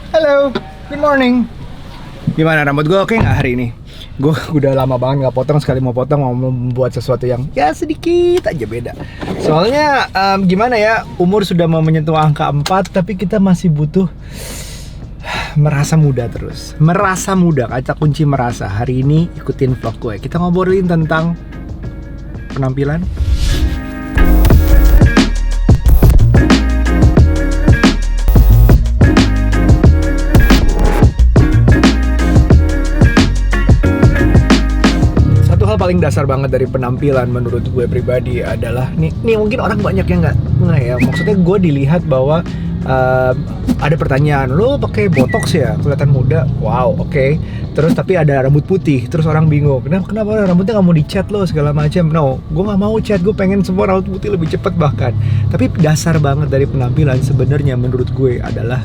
Halo, good morning. Gimana rambut gue oke nggak hari ini? Gue udah lama banget nggak potong, sekali mau potong mau membuat sesuatu yang ya sedikit aja beda. Soalnya gimana ya, umur sudah mau menyentuh angka 4 tapi kita masih butuh merasa muda terus. Merasa muda, kata kunci merasa. Hari ini ikutin vlog gue. Kita ngobrolin tentang penampilan. Paling dasar banget dari penampilan menurut gue pribadi adalah nih mungkin orang banyak yang nggak ya, maksudnya gue dilihat bahwa ada pertanyaan, lo pakai botox ya kelihatan muda, wow oke. Terus tapi ada rambut putih, terus orang bingung kenapa rambutnya nggak mau dicat lo segala macam. No, gue nggak mau cat, gue pengen semua rambut putih lebih cepat bahkan. Tapi dasar banget dari penampilan sebenarnya menurut gue adalah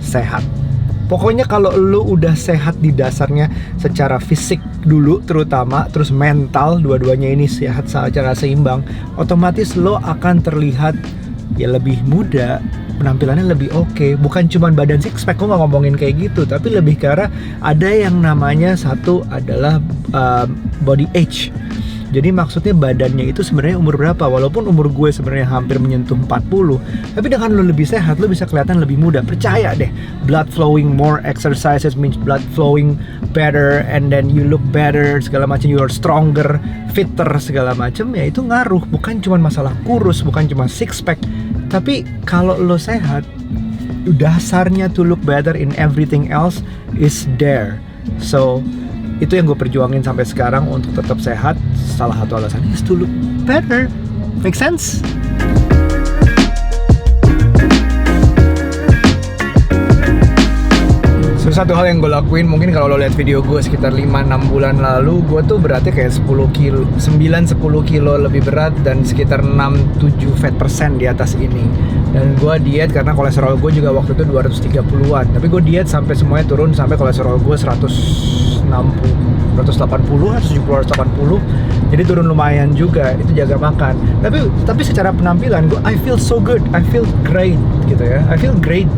sehat. Pokoknya kalau lo udah sehat di dasarnya secara fisik dulu terutama, terus mental, dua-duanya ini sehat secara seimbang, otomatis lo akan terlihat ya lebih muda, penampilannya lebih oke. Bukan cuma badan six pack, gue gak ngomongin kayak gitu, tapi lebih ke arah ada yang namanya satu adalah body age. Jadi maksudnya badannya itu sebenarnya umur berapa, walaupun umur gue sebenarnya hampir menyentuh 40, tapi dengan lo lebih sehat, lo bisa kelihatan lebih muda. Percaya deh, blood flowing, more exercises means blood flowing better, and then you look better, segala macam, you are stronger, fitter, segala macam. Ya itu ngaruh, bukan cuma masalah kurus, bukan cuma six pack, tapi kalau lo sehat, dasarnya to look better in everything else is there. So itu yang gue perjuangin sampai sekarang untuk tetap sehat. Salah satu alasannya is to look better. Make sense? So, satu hal yang gue lakuin, mungkin kalau lo lihat video gue sekitar 5-6 bulan lalu, gue tuh beratnya kayak 10 kilo, 9-10 kilo lebih berat dan sekitar 6-7 fat persen di atas ini. Dan gue diet karena kolesterol gue juga waktu itu 230-an. Tapi gue diet sampai semuanya turun, sampai kolesterol gue 180, 170-180. Jadi turun lumayan juga, itu jaga makan. Tapi secara penampilan gue, I feel so good, I feel great gitu ya. I feel great.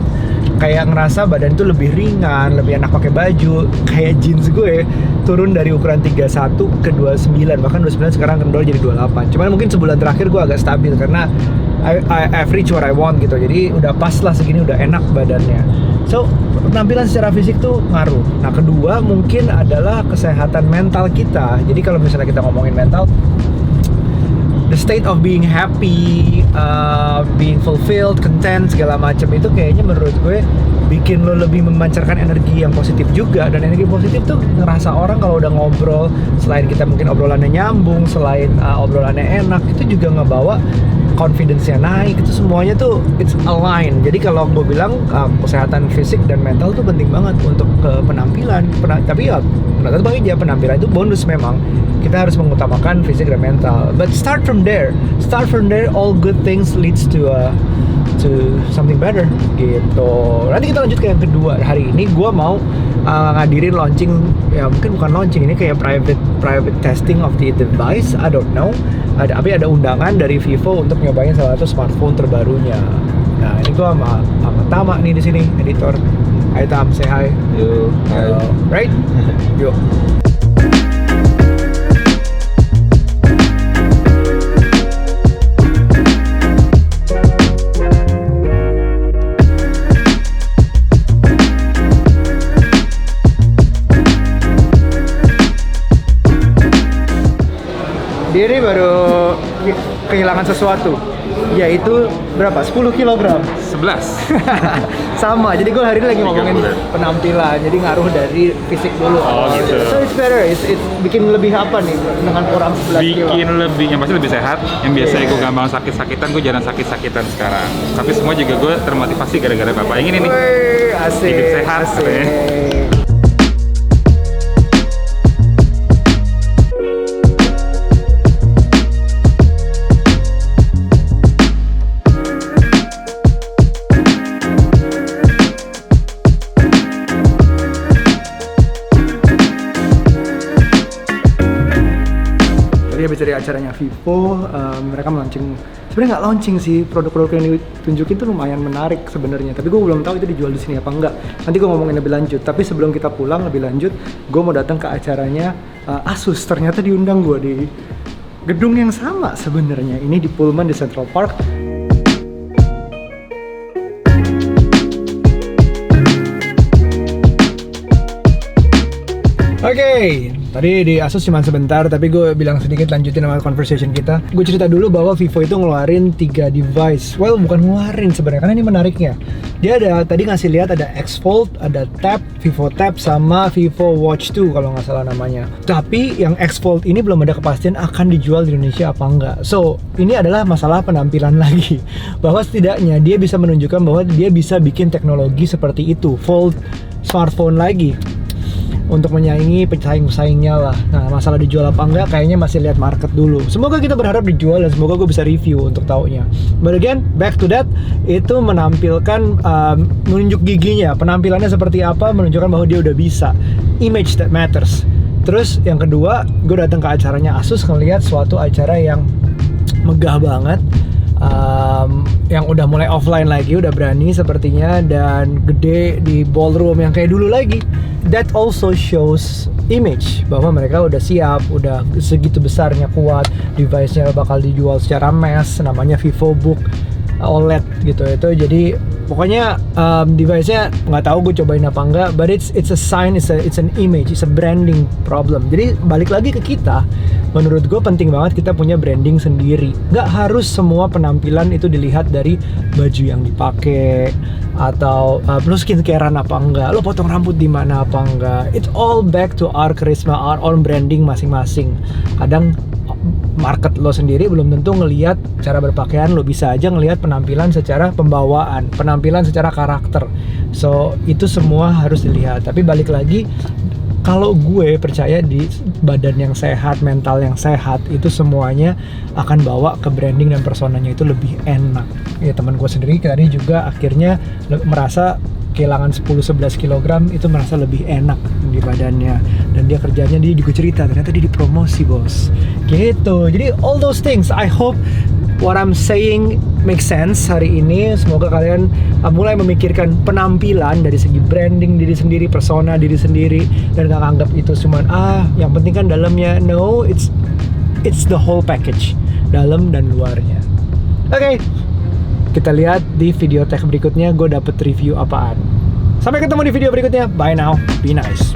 Kayak ngerasa badan itu lebih ringan, lebih enak pakai baju. Kayak jeans gue turun dari ukuran 31 ke 29, bahkan 29 sekarang kendor jadi 28. Cuman mungkin sebulan terakhir gue agak stabil karena I've reached what I want gitu. Jadi udah pas lah segini, udah enak badannya. So penampilan secara fisik tuh ngaruh. Nah kedua mungkin adalah kesehatan mental kita. Jadi kalau misalnya kita ngomongin mental, the state of being happy, being fulfilled, content, segala macam itu kayaknya menurut gue bikin lo lebih memancarkan energi yang positif juga. Dan energi positif tuh ngerasa orang kalau udah ngobrol, selain kita mungkin obrolannya nyambung, selain obrolannya enak, itu juga ngebawa confidence-nya naik. Itu semuanya tuh it's align. Jadi kalau gue bilang kesehatan fisik dan mental tuh penting banget untuk penampilan. Tapi ya tetap aja penampilan itu bonus memang. Kita harus mengutamakan fisik dan mental. But start from there. All good things leads to something better gitu. Nanti kita lanjut ke yang kedua. Hari ini gue mau ngadirin launching, ya mungkin bukan launching, ini kayak private testing of the device, I don't know. Tapi ada undangan dari Vivo untuk nyobain salah satu smartphone terbarunya. Nah ini gue sama Tama nih di sini, editor. Hai Tam, say hi. Yuk, Right? Yuk. Ini baru kehilangan sesuatu, yaitu berapa? 10 kilogram. 11. Sama, jadi gue hari ini lagi ngomongin penampilan, jadi ngaruh dari fisik dulu. Oh gitu. So it's better, it's bikin lebih apa nih dengan kurang 11 kilo? Bikin lebih, yang pasti lebih sehat. Yang biasanya gue gampang sakit-sakitan, gue jarang sakit-sakitan sekarang. Tapi semua juga gue termotivasi gara-gara bapak yang ini nih. Wey, asik, hidup sehat katanya. Habis dari acaranya Vivo, mereka launching sebenarnya nggak launching sih, produk-produk yang ditunjukin tuh lumayan menarik sebenarnya, tapi gue belum tahu itu dijual di sini apa enggak. Nanti gue ngomongin lebih lanjut, tapi sebelum kita pulang lebih lanjut, gue mau datang ke acaranya Asus. Ternyata diundang gue di gedung yang sama sebenarnya, ini di Pullman di Central Park. Oke, tadi di Asus cuma sebentar, tapi gue bilang sedikit lanjutin sama conversation kita. Gue cerita dulu bahwa Vivo itu ngeluarin 3 device. Well, bukan ngeluarin sebenarnya, karena ini menariknya. Dia tadi ngasih lihat ada X Fold, ada Tab, Vivo Tab, sama Vivo Watch 2 kalau nggak salah namanya. Tapi yang X Fold ini belum ada kepastian akan dijual di Indonesia apa enggak. So, ini adalah masalah penampilan lagi. Bahwa setidaknya dia bisa menunjukkan bahwa dia bisa bikin teknologi seperti itu, fold smartphone lagi, untuk menyaingi pesaing-pesaingnya lah. Nah, masalah dijual apa enggak kayaknya masih lihat market dulu. Semoga kita berharap dijual dan semoga gue bisa review untuk taunya. But again, back to that, itu menampilkan menunjuk giginya, penampilannya seperti apa, menunjukkan bahwa dia udah bisa. Image that matters. Terus yang kedua, gue datang ke acaranya Asus ngelihat suatu acara yang megah banget. Yang udah mulai offline lagi, udah berani sepertinya, dan gede di ballroom yang kayak dulu lagi. That also shows image bahwa mereka udah siap, udah segitu besarnya, kuat, device-nya bakal dijual secara mass, namanya VivoBook OLED gitu. Itu jadi pokoknya device-nya nggak tahu gue cobain apa enggak, but it's a sign, it's an image, it's a branding problem. Jadi balik lagi ke kita, menurut gue penting banget kita punya branding sendiri. Nggak harus semua penampilan itu dilihat dari baju yang dipakai atau lo skincarean apa enggak, lo potong rambut di mana apa enggak. It's all back to our charisma, our own branding masing-masing. Kadang market lo sendiri belum tentu ngelihat cara berpakaian lo, bisa aja ngelihat penampilan secara pembawaan, penampilan secara karakter. So itu semua harus dilihat. Tapi balik lagi, kalau gue percaya di badan yang sehat, mental yang sehat, itu semuanya akan bawa ke branding dan personanya itu lebih enak. Ya teman gue sendiri tadi juga akhirnya merasa kehilangan 10-11 kg itu merasa lebih enak di badannya, dan dia kerjanya, dia juga cerita ternyata dia dipromosi bos gitu. Jadi all those things, I hope what I'm saying make sense hari ini. Semoga kalian mulai memikirkan penampilan dari segi branding diri sendiri, persona diri sendiri, dan gak anggap itu cuman yang penting kan dalamnya. No, it's the whole package, dalam dan luarnya. Oke, kita lihat di video tech berikutnya gue dapet review apaan. Sampai ketemu di video berikutnya. Bye now, be nice.